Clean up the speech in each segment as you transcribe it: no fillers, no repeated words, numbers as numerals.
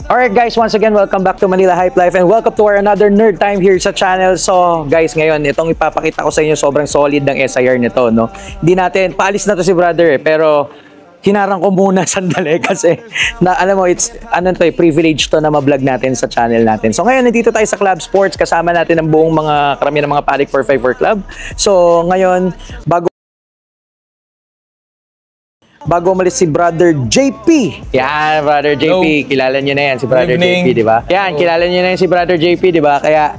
Alright guys, once again, welcome back to Manila Hype Life and welcome to our another nerd time here sa channel. So guys, ngayon, itong ipapakita ko sa inyo, sobrang solid ng SIR nito, no? Hindi natin, paalis na to si brother pero hinarang ko muna sandali kasi alam mo, it's privilege to na ma-vlog natin sa channel natin. So ngayon, nandito tayo sa Club Sports, kasama natin ang buong karamihan ng mga Palic 454 Club. So ngayon, bago umalis si Brother JP. Yan, Brother JP. Hello. Kilala nyo na yan si Brother JP, di ba? Yan, kilala nyo na yan si Brother JP, di ba? Kaya,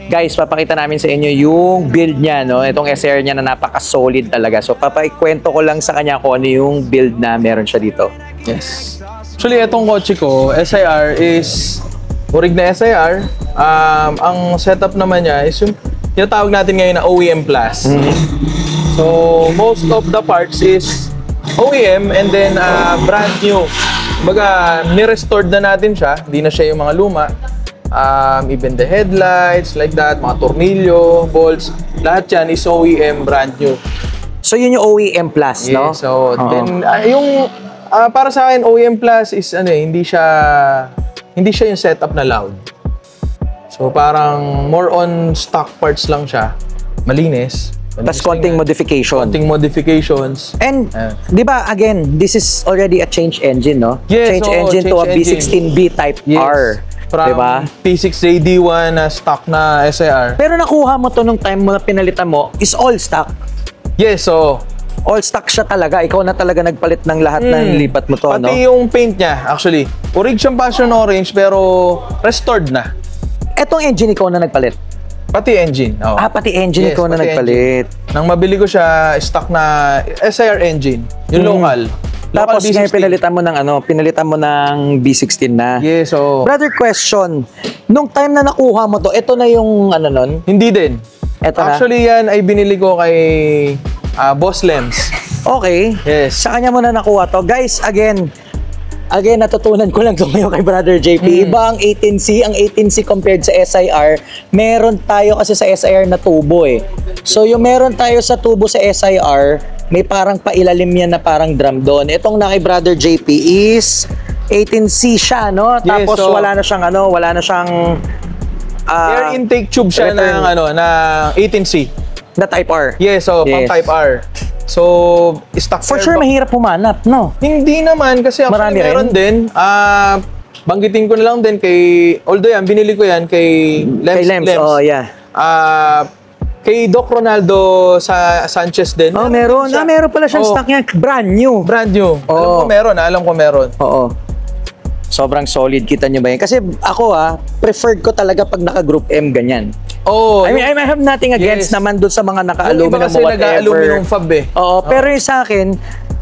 guys, papakita namin sa inyo yung build niya, no? Itong SR niya na napaka-solid talaga. So, papakwento ko lang sa kanya kung ano yung build na meron siya dito. Yes. Actually, itong kotse ko, SIR is orig na SIR. Ang setup naman niya is yung tinatawag natin ngayon na OEM Plus. So, most of the parts is OEM and then brand new. Baga, ni-restored na natin siya. Hindi na siya yung mga luma. Even the headlights, like that, mga tornilyo, bolts, lahat yan is OEM brand new. So, yun yung OEM Plus, no? So, then, yung para sa akin, OEM Plus is hindi siya yung setup na loud. So, parang more on stock parts lang siya. Malinis. Tapos konting modification. Konting modifications. And, di ba, again, this is already a change engine, no? Yes, change engine to a B16B Type R. From diba? P6AD1 na stock na SIR. Pero nakuha mo to nung time mo na pinalitan mo, is all stock. Yes, so all stock siya talaga. Ikaw na talaga nagpalit ng lahat ng lipat mo to, pati no? Pati yung paint niya, actually. Orig siyang passion orange, pero restored na. Etong engine, ikaw na nagpalit? Pati engine. Oh. Pati engine, yes, ikaw na nagpalit. Engine. Nang mabili ko siya, stock na SIR engine. Yung local. Tapos ngayon pinalitan mo ng B16 na. Yes, so brother, question. Nung time na nakuha mo to, ito na yung nun? Hindi din. Ito actually, yan ay binili ko kay Boss Lems. Okay. Yes. Sa kanya mo na nakuha to. Guys, again, natutunan ko lang ito ngayon kay Brother JP. Iba ang 18C. Ang 18C compared sa SIR, meron tayo kasi sa SIR na tubo eh. So, yung meron tayo sa tubo sa SIR, may parang pailalim yan na parang drum doon. Itong na kay Brother JP is 18C siya, no? Yes, tapos so, wala na siyang air intake tube siya na 18C. Na Type R. Yes, so pang Type R. So, stock for sure, mahirap pumanap, no? Hindi naman, kasi actually meron din. Banggitin ko na lang din although yan, binili ko yan kay Lems. Oh, yeah. Kay Doc Ronaldo Sanchez din. Oh, meron. Meron pala siyang stock niya. Brand new. Brand new. Oh. Alam ko meron. Oo. Sobrang solid. Kita nyo ba yan? Kasi ako preferred ko talaga pag naka-group M ganyan. Oh, I mean, I have nothing against naman doon sa mga naka-aluminum o whatever. Naka-aluminum fab eh. Oo, pero yung sa akin,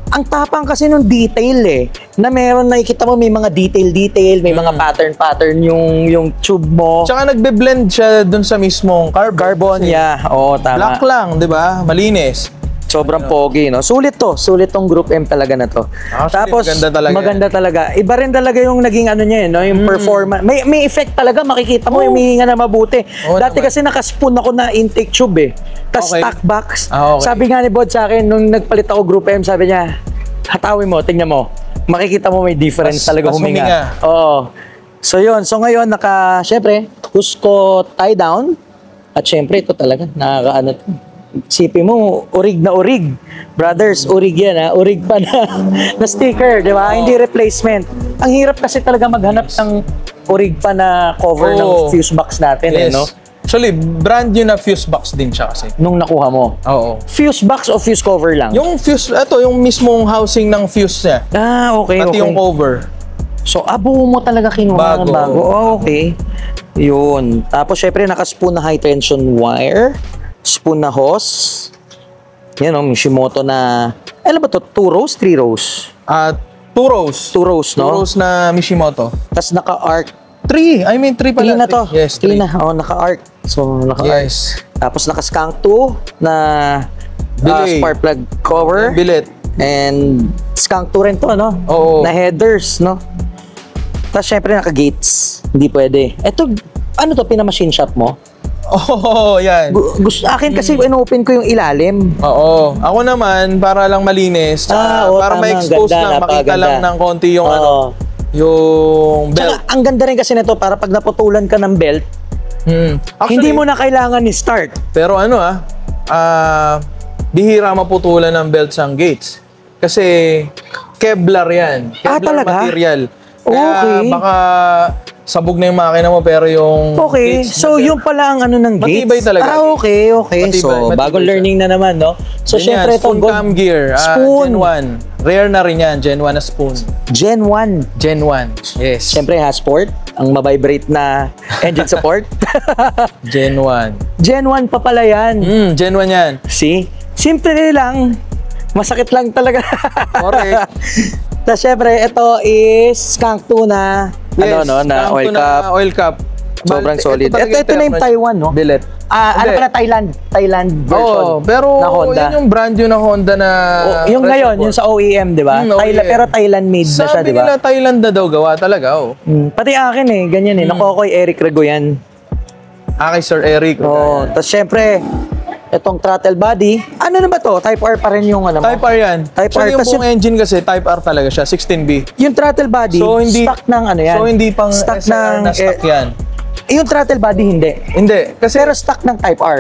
ang tapang kasi nung detail eh. Na meron, nakikita mo may mga detail, may mga pattern yung tube mo. Tsaka nagbe-blend siya dun sa mismong carbon. Yeah. Oo, tama. Black lang, di ba? Malinis. Sobrang pogi, no? Sulit tong Group M talaga na to. Actually, tapos, maganda talaga. Iba rin talaga yung naging niya, no? Yung performance. May effect talaga, makikita mo yung hihinga na mabuti. Dati kasi nakaspoon ako na intake tube eh. Tapos stock box. Sabi nga ni Bod sa akin, nung nagpalit ako Group M, sabi niya, hatawin mo, tingnan mo. Makikita mo may difference talaga huminga. Oo. So yun. So ngayon, syempre, Cusco tie down. At syempre, ito talaga, nakakaano to. Sipi mo, orig na orig. Brothers, orig yan ha. Orig pa na sticker, di ba? Hindi replacement. Ang hirap kasi talaga maghanap ng orig pa na cover ng fuse box natin. Yes. No? Actually, brand new na fuse box din siya kasi. Nung nakuha mo? Oo. Fuse box o fuse cover lang? Yung fuse, yung mismong housing ng fuse niya. Okay, Pati yung cover. So, buo mo talaga kinuha ng bago. Oh, okay. Yun. Tapos, syempre, nakaspoon na high tension wire. Spoon na hose. Yan o, Mishimoto na... Ano ba to? 2 rows? 3 rows? 2 rows. 2 rows, no? 2 rows na Mishimoto. Tapos naka-arc. 3. I mean, 3 pala. 3 na to. Yes, 3 na. Oh, naka-arc. So, naka-arc. Yes. Tapos naka-skunk 2 na spark plug cover. Billet. And skunk 2 rin to, no? Oo. Na headers, no? Tapos syempre naka-gates. Hindi pwede. Ito, ano to? Pinamachine shop mo? Oo, yan. Gusto akin kasi inopen ko yung ilalim. Oo. Ako naman, para lang malinis. Para tama, ma-expose ganda, lang, makita lang ng konti yung yung belt. Tsaka, ang ganda rin kasi nito para pag naputulan ka ng belt, Actually, hindi mo na kailangan i-start. Pero bihira maputulan ng belts ang gates. Kasi Kevlar yan. Kevlar talaga? material. Kaya Okay. baka sabog na yung makina mo pero yung Okay, gates so yung pala ang ano ng gates. Matibay talaga. Okay. Matibay So, bagong siya. learning na naman, no? So, Yun yan, syempre ito, spoon cam gear. Spoon. Gen 1. Rare na rin yan. Gen 1 na spoon. Gen 1. Gen 1. Yes. Syempre, Hasport, ang mabibrate na engine support. Gen 1. Gen 1 pa pala yan. Gen 1 yan. See? Simple lang. Masakit lang talaga. Correct. Tapos syempre, ito is skunk tuna. Yes, na oil na cup. oil cup. Sobrang solid. talaga Ito na yung Taiwan, no? Billet. Ano Hindi. pala, Thailand version Oo, pero na Honda. yan yung brand new na Honda na Yung ngayon, yung sa OEM, di ba? OEM. Pero Thailand made na siya, Sabi di ba? nila Thailand na daw gawa talaga, Pati akin ganyan Nakokoy Eric Regoyan. Kay Sir Eric. Tapos syempre, itong throttle body. Ano na ba to? Type R pa rin yung ano mo? Type R yan. Type So R. yung Tas buong engine kasi Type R talaga siya, 16B. Yung throttle body, So, hindi- stock ng ano yan? So hindi pang stock SR na stock yan. Yung throttle body, hindi. Hindi. Kasi Pero stock ng Type R.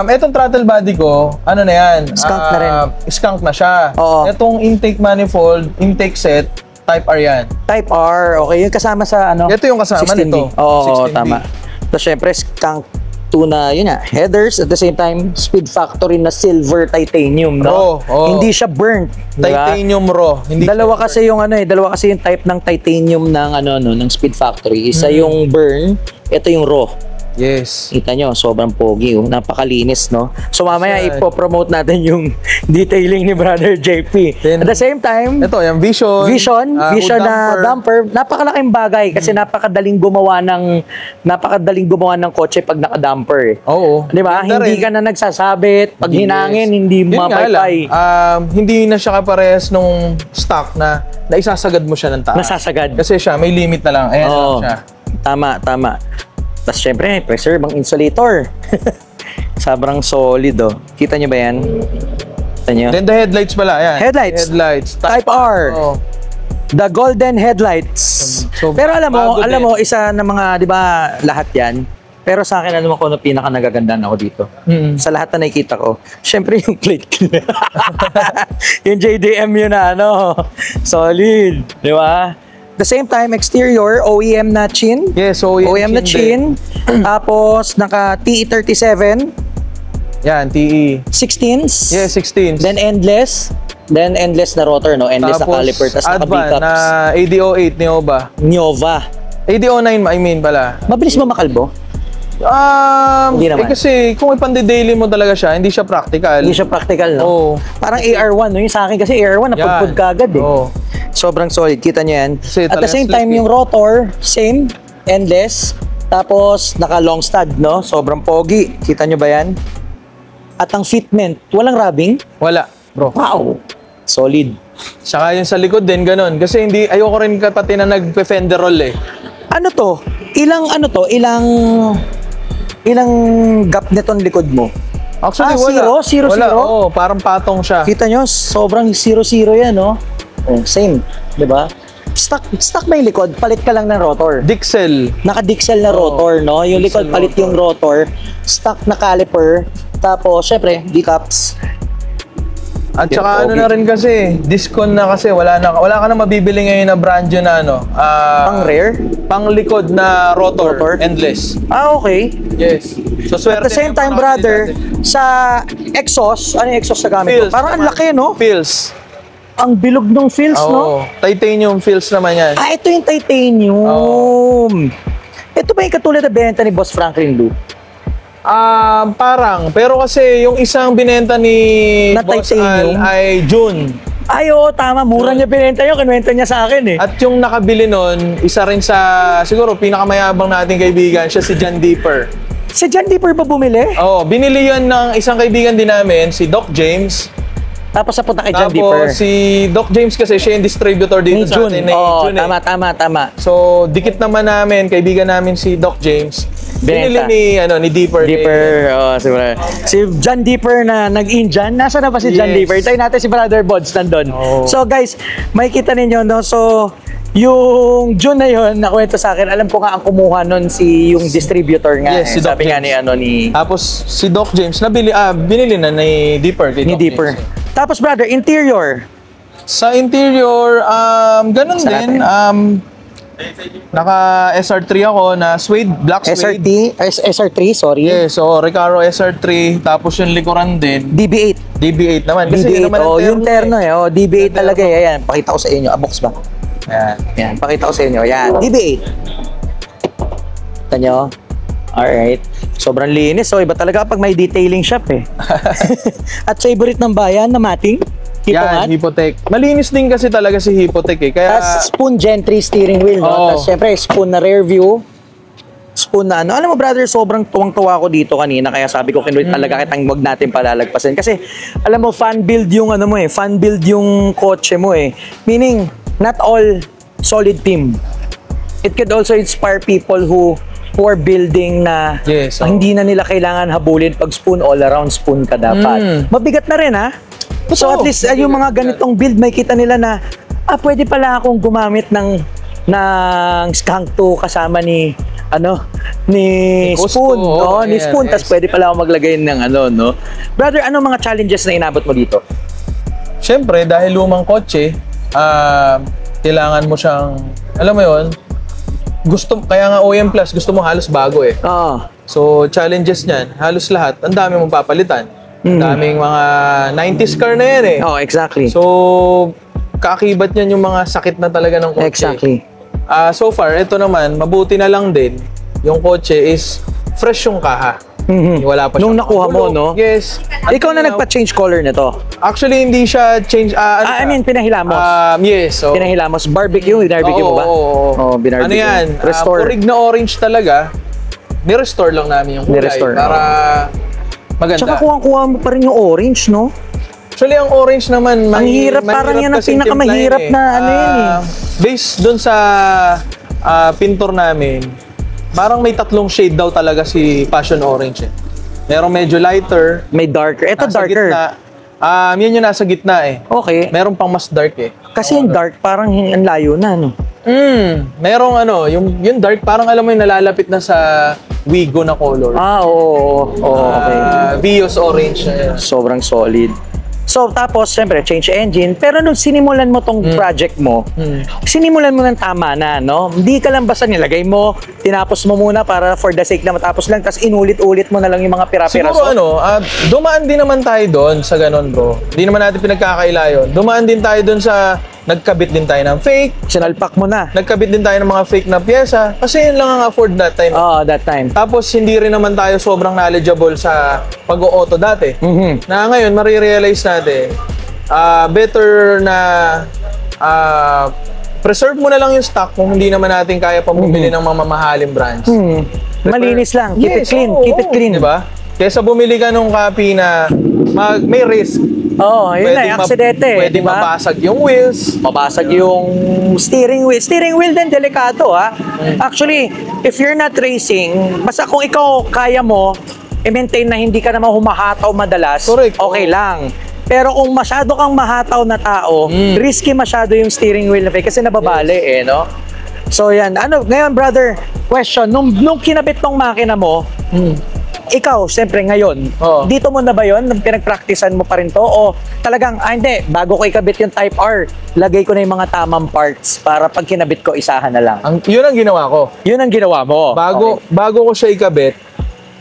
etong throttle body ko, ano na yan? Skunk na rin. Skunk na siya. Oo. Etong intake manifold, intake set, Type R yan. Type R, okay. Yung kasama sa ano? Ito yung kasama 16B. nito. Oo, 16B. tama. Tapos syempre, skunk tuna, yun nga, headers, at the same time, Speed Factory na silver titanium, no? Hindi siya burnt. Diba? Titanium raw. Hindi Dalawa kasi yung type ng titanium ng ng Speed Factory. Isa yung burn, ito yung raw. Yes. Kita nyo, sobrang pogi, napakalinis, no? So mamaya Yan. ipopromote natin yung detailing ni Brother JP. Then, at the same time, ito, yung Vision. Vision hood na dumper, napakalaking bagay kasi napakadaling gumawa ng kotse pag naka-dumper. Oo. Di ba? Ganda Hindi rin. ka na nagsasabit, pag hinangin, hindi Yun nga mapaypay. lang, hindi na siya kaparehas nung stock na isasagad mo siya ng taas. Nasasagad. Kasi siya, may limit na lang. Ayan lang siya. Tama. Tapos syempre, preserve ang insulator. Sobrang solid, oh. Kita nyo ba yan? Kita nyo? Then the headlights pala, ayan. Headlights. Type R. Oh. The golden headlights. So, Pero alam bago mo, din. isa na mga, di ba, lahat yan. Pero sa akin, alam mo kung ano pinaka nagagandaan ako dito. Sa lahat na nakikita ko, syempre yung plate. Yung JDM yun na, solid. Di ba? The same time, exterior, OEM na chin. Yes, OEM na chin. Tapos, naka TE37. Yan, TE. 16s. Yes, 16. Then endless. Then endless na rotor, no? Endless na caliper. Tapos naka Advan B-cups. na AD08 Nioba. Nova. AD09, I mean pala. Mabilis ba makalbo? Hindi naman. Kasi kung ipande-daily mo talaga siya, hindi siya practical. Hindi siya practical, no? Oo. Parang AR1, no? Yung sa akin kasi AR1, napagpud ka agad, eh. Oo. Sobrang solid. Kita nyo yan. Kasi At the talagang same time, slick, yung rotor, same, endless. Tapos, naka long stud, no? Sobrang pogi. Kita nyo ba yan? At ang fitment, walang rubbing. Wala, bro. Wow! Solid. Saka yung sa likod din, ganun. Kasi ayoko rin pati na nagpe-fender roll eh. Ano to? Ilang gap nitong likod mo? Actually, wala. Zero? Wala, oo. Parang patong siya. Kita nyo, sobrang 0-0 yan, no? Same, di ba? Stock ba yung likod? Palit ka lang ng rotor. Dixel. Naka-Dixel na rotor, no? Yung likod, Dixel palit yung rotor. Stock na caliper. Tapos, syempre, D-cups. At Yeah, saka ano okay. na rin kasi, discon na kasi, wala ka na mabibili ngayon na brand new na Pang rear? pang likod na rotor, endless. Okay. Yes. So At the same time, brother, sa exhaust, ano yung exhaust sa gamit mo? Feels. Parang ang laki, no? Feels. Ang bilog ng feels, no? Titanium feels naman yan. Ito yung titanium. Ito ba yung katulad na benta ni Boss Franklin Lou? Parang. Pero kasi yung isang binenta ni Na Boss titanium? Al ay June. Ay, oo, tama. Mura niya binenta yun. Kinuwenta niya sa akin, eh. At yung nakabili nun, isa rin sa, siguro, pinakamayabang nating kaibigan, siya si John Deeper. Si John Deeper ba bumili? Oo, binili yun ng isang kaibigan din namin, si Doc James. Tapos napunta kay John Deeper. Tapos si Doc James kasi siya yung distributor dito Ni sa June. atin. Oo, June, eh. tama. So, dikit naman namin, kaibigan namin si Doc James. Binili ni Deeper. Si John Deeper na nag-Indian. Nasa na ba si John Deeper? Tayo natin si Brother Bods nandun. So guys, makikita ninyo, no? So, yung June na yun, nakwento sa akin, alam ko nga ang kumuha nun yung distributor nga. Yes, si Doc Sabi James. nga ni... Tapos si Doc James, binili na ni Deeper. Ni Deeper. Tapos brother, interior. Sa interior, ganun Sa din. Naka SR3 ako na suede, black suede. SR3, sorry. Yes, so Recaro SR3, tapos yung likuran din. DB8. DB8 naman. Kasi DB8, yun naman ang yung terno eh. DB8 talaga eh. Ayan, pakita ko sa inyo. Box ba? Ayan. Pakita ko sa inyo. Ayan, DB8. Kita nyo? Alright. Sobrang linis. So, iba talaga pag may detailing shop eh. At favorite ng bayan na mating? Yan, Hippotech. Malinis din kasi talaga si Hippotech eh. Kaya... Tapos spoon gentry steering wheel, no? Tapos syempre, spoon na rear view. Spoon na ano. Alam mo brother, sobrang tuwang-tuwa ko dito kanina. Kaya sabi ko, kinulit talaga kitang wag natin palalagpasin. Kasi, alam mo, fan build yung ano mo eh. Fan build yung kotse mo eh. Meaning, not all solid beam. It could also inspire people who are building na hindi na nila kailangan habulin pag spoon all around spoon ka dapat. Mabigat na rin ha. So at least yung mga ganitong build may kita nila na pwede pala akong gumamit ng skunk to kasama ni spoon, no? Ni spoon, tas pwede pala ako maglagay ng no? Brother, ano mga challenges na inabot mo dito? Siyempre, dahil lumang kotse, kailangan mo siyang, alam mo yon, kaya nga OEM Plus, gusto mo halos bago eh. So, challenges niyan, halos lahat, ang dami mong papalitan. Daming mga 90s car na yan eh. Exactly. So, kaakibat niyan yung mga sakit na talaga ng kotse. Exactly. So far, ito naman, mabuti na lang din, yung kotse is fresh yung kaha. Wala pa nung nakuha mo, no? Yes. Ikaw na nagpa-change color nito? Actually, hindi siya change... I mean, pinahilamos. Yes. So, pinahilamos. Barbecue, binarbecue mo ba? Oo. Binarbecue. Ano yan? Restore. Purig na orange talaga. Ni-restore lang namin yung kulay. Para maganda. Tsaka kuha mo pa rin yung orange, no? Actually, ang orange naman, ang hirap, parang yan ang pinakamahirap na yan eh. Based dun sa pintor namin, parang may tatlong shade daw talaga si Passion Orange eh. Merong medyo lighter. May darker. Ito darker. Yan yung nasa gitna eh. Okay. Meron pang mas dark eh. Kasi yung dark parang ang layo na, no? Merong yung dark parang alam mo yung nalalapit na sa Wigo na color. Oo. Okay. Vios Orange. Sobrang solid. So, tapos, syempre, change engine. Pero nung sinimulan mo tong project mo, sinimulan mo ng tama na, no? Hindi ka lang basta nilagay mo, tinapos mo muna para for the sake na matapos lang, tapos inulit-ulit mo na lang yung mga pira-piraso. Siguro dumaan din naman tayo doon sa ganun, bro. Hindi naman natin pinagkakaila yun. Dumaan din tayo doon sa nagkabit din tayo ng fake. Sinalpak mo na. Nagkabit din tayo ng mga fake na pyesa. Kasi yun lang ang afford that time. That time. Tapos hindi rin naman tayo sobrang knowledgeable sa pag-o-auto dati. Na ngayon, marirealize natin, better na preserve mo na lang yung stock kung hindi naman natin kaya pamumili ng mga mamahaling brands. Malinis lang. Keep it clean. Keep it clean. Diba? Kaysa bumili ka nung copy na may risk. Yun na, aksidente. Pwede mabasag yung wheels. Mabasag yung steering wheel. Steering wheel din, delikado ha. Actually, if you're not racing, basta kung ikaw kaya mo, i-maintain na hindi ka naman humahataw madalas, okay lang. Pero kung masyado kang mahataw na tao, risky masyado yung steering wheel kasi nababali no? So yan, ngayon brother, question, nung kinabit tong makina mo, ikaw, siyempre ngayon, dito mo na ba yun? Pinag-practicean mo pa rin to? O talagang, hindi, bago ko ikabit yung Type R, lagay ko na yung mga tamang parts para pag kinabit ko, isahan na lang. Yun ang ginawa ko. Yun ang ginawa mo? Bago ko siya ikabit,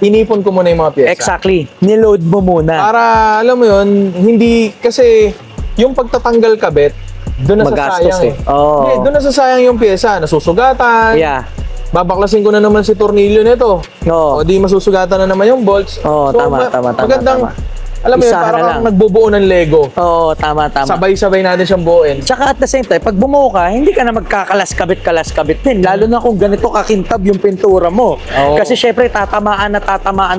inipon ko muna yung mga pyesa. Exactly. Niload mo muna. Para, alam mo yun, hindi, kasi yung pagtatanggal kabit, doon nasasayang eh. Hindi, doon nasasayang yung pyesa, nasusugatan. Yeah. Babaklasin ko na naman si tornilyo nito. O di masusugatan na naman yung bolts. So, tama. Magandang, alam mo yun, parang nagbubuo ng Lego. Tama. Sabay-sabay natin siyang buuin. Tsaka at the same time, pag bumuo ka, hindi ka na magkakalas-kabit din. Lalo na kung ganito kakintab yung pintura mo. Kasi syempre, tatamaan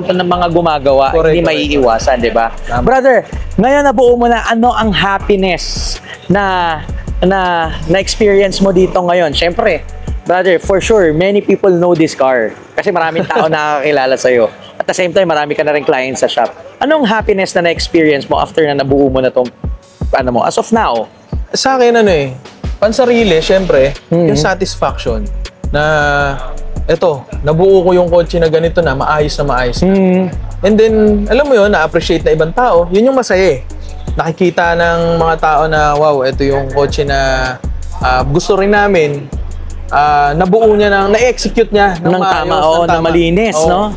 to ng mga gumagawa. Hindi maiiwasan, di ba? Brother, ngayon nabuo mo na ano ang happiness na experience mo dito ngayon. Syempre, Brother, for sure, many people know this car. Kasi maraming tao nakakilala sa'yo. At the same time, marami ka na rin clients sa shop. Anong happiness na na-experience mo after na nabuo mo na itong, ano mo, as of now? Sa akin, pansarili, syempre, yung satisfaction na, eto, nabuo ko yung kotse na ganito na, maayos na maayos na. And then, alam mo yun, na-appreciate na ibang tao, yun yung masaya eh. Nakikita ng mga tao na, wow, ito yung kotse na gusto rin namin, nabuo niya na-execute niya ng tama, na malinis, no?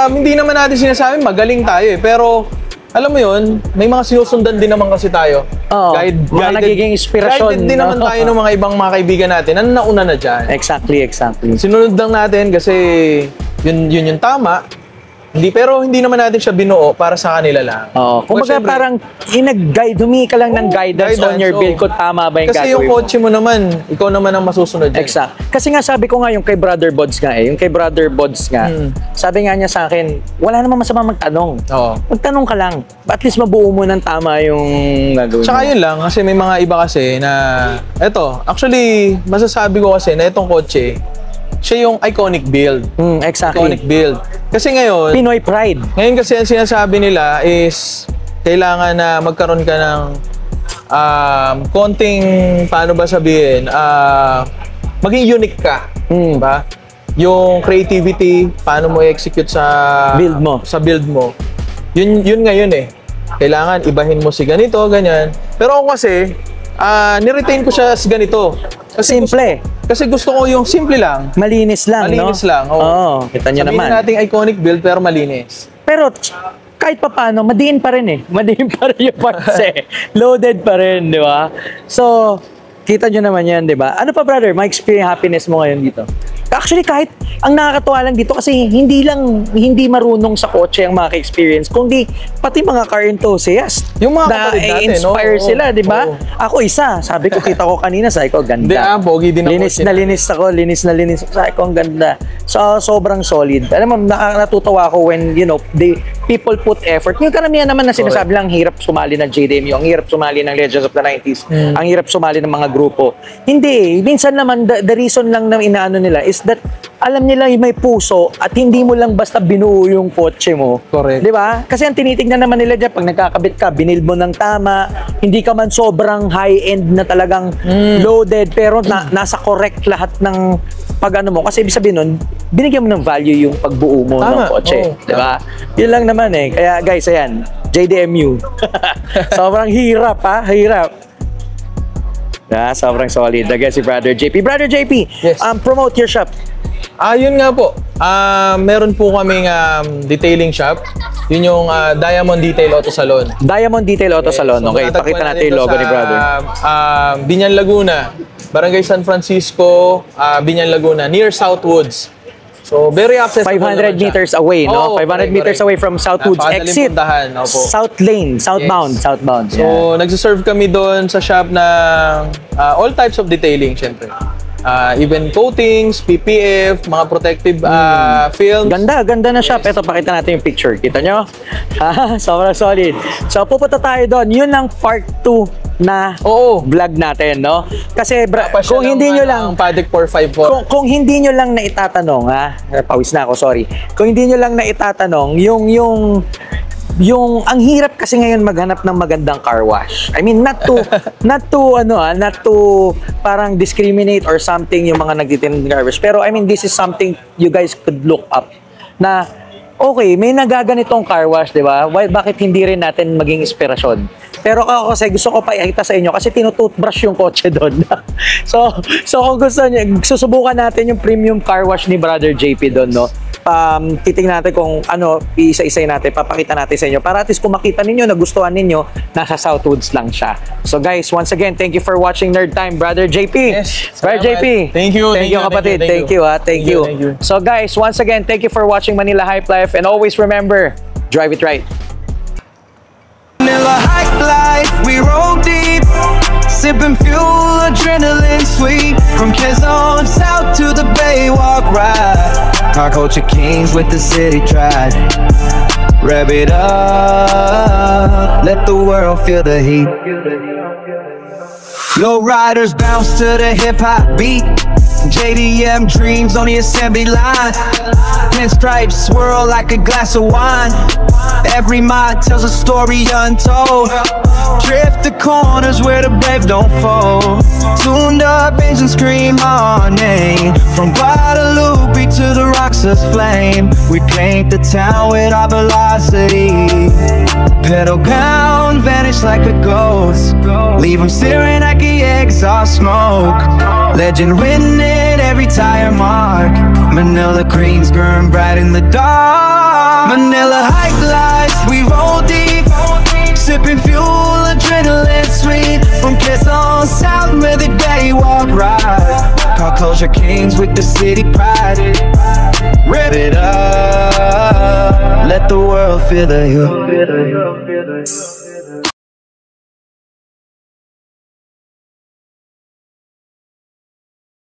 Hindi naman natin sinasabi, magaling tayo eh. Pero, alam mo yun, may mga sinusundan din naman kasi tayo. Mga nagiging inspirasyon. Guided din naman tayo ng mga ibang mga kaibigan natin na nauna na dyan. Exactly. Sinunod lang natin kasi yun yung tama. Pero hindi naman natin siya binuo para sa kanila lang. Kumbaga parang nag-guide, humingi ka lang ng guidance on your build kung tama ba yung kasi gagawin mo. Kasi yung kotse mo naman, ikaw naman ang masusunod dyan. Exact. Kasi nga sabi ko nga yung kay Brother Bods nga yung kay Brother Bods nga, sabi nga niya sa akin, wala namang masama magtanong. Magtanong ka lang. At least mabuo mo ng tama yung gagawin mo. Tsaka yun lang, kasi may mga iba kasi na, actually, masasabi ko kasi na itong kotse, siya yung iconic build. Exactly. Iconic build. Kasi ngayon, Pinoy pride. Ngayon kasi ang sinasabi nila is kailangan na magkaroon ka ng konting, paano ba sabihin, maging unique ka. Diba? Yung creativity, paano mo i-execute sa build mo. Yun ngayon eh. Kailangan ibahin mo si ganito, ganyan. Pero ako kasi, niretain ko siya sa ganito. Kasi simple. Kasi gusto ko yung simple lang. Malinis lang, Malinis lang, Oo. Kita nyo naman. Sabihin natin iconic build pero malinis. Pero kahit pa paano, madiin pa rin eh. Madiin pa rin yung parts eh. Loaded pa rin, di ba? So, kita nyo naman yan, di ba? Ano pa, brother? Ma-experience happiness mo ngayon dito? Actually, kahit ang nakakatuwa lang dito kasi hindi marunong sa kotse ang maka-experience, kundi pati mga car enthusiasts. Yung mga kapatid natin, inspire sila, di ba? Ako isa, sabi ko, kita ko kanina, sabi ko, ganda. Hindi, pogi din linis na linis ako, linis na linis. Sabi ko, ang ganda. So, sobrang solid. Alam mo, natutuwa ako when, people put effort. Yung karamihan naman na sinasabi lang, hirap sumali ng JDMU, ang hirap sumali ng Legends of the 90s, ang hirap sumali ng mga grupo. Hindi. Minsan naman, the reason lang na inaano nila is that alam nila yung may puso at hindi mo lang basta binuo yung kotse mo. Correct. Di ba? Kasi ang tinitignan naman nila dyan, pag nagkakabit ka, binild mo ng tama, hindi ka man sobrang high-end na talagang loaded, pero nasa correct lahat ng pag ano mo. Kasi ibig sabihin nun, binigyan mo ng value yung pagbuo mo ng kotse. Di ba? Yun lang naman eh. Kaya guys, ayan, JDMU. Sobrang hirap ha, hirap. Sobrang solid. Again, si Brother JP. Brother JP, yes. Promote your shop. Yun nga po. Meron po kaming detailing shop. Yun yung Diamond Detail Auto Salon. Diamond Detail Auto Salon. So, okay, pakita natin yung logo ni brother. Binyan, Laguna. Barangay San Francisco, Binyan, Laguna. Near Southwoods. So, very accessible. 500 meters away, no? 500 meters away from Southwoods. Exit. South Lane. Southbound. Yes. Southbound. So, nagsiserve kami doon sa shop ng all types of detailing, syempre. Even coatings, PPF, mga protective films. Ganda na shop. Ito, pakita natin yung picture. Kita nyo? Sobrang solid. So, pupunta tayo doon. Yun ang part 2 na vlog natin, no? Kasi kung hindi nyo lang Paddock 454. Kung hindi nyo lang na itatanong, pawis na ako, sorry. Kung hindi nyo lang na itatanong, yung ang hirap kasi ngayon maghanap ng magandang car wash. I mean, not to parang discriminate or something yung mga nagtitinda ng car wash. Pero I mean, this is something you guys could look up na okay, may nagaganitong car wash, di ba? Bakit hindi rin natin maging inspirasyon? Pero ako kasi gusto ko pa ikita sa inyo kasi tinutoothbrush yung kotse doon. so kung gusto niyo, susubukan natin yung premium car wash ni Brother JP doon, no? Titingnan natin kung isa-isay natin, papakita natin sa inyo para at least kung makita ninyo, nagustuhan ninyo, nasa Southwoods lang siya. So guys, once again, thank you for watching Nerd Time, Brother JP. Yes. Brother JP. Thank you kapatid. Thank you. Thank you. So guys, once again, thank you for watching Manila Hype Life and always remember, drive it right. Manila Hype Life, we roll deep, sipping fuel, adrenaline sweet. From Quezon south to the Bay, walk ride. Our culture kings with the city pride. Rev it up, let the world feel the heat. Low riders bounce to the hip hop beat. JDM dreams on the assembly line. Pinstripes swirl like a glass of wine. Every mind tells a story untold. Drift the corners where the brave don't fold. Tuned up engines scream our name. From Guadalupe to the Roxas flame, we paint the town with our velocity. Pedal down, vanish like a ghost. Leave them staring at the exhaust smoke. Legend written in every tire mark. Manila greens burn bright in the dark. Manila hike lights, we roll deep. Sipping fuel, adrenaline sweet. From Quezon South where the day walk ride. Car closure kings with the city pride. Rev it up, let the world feel the you.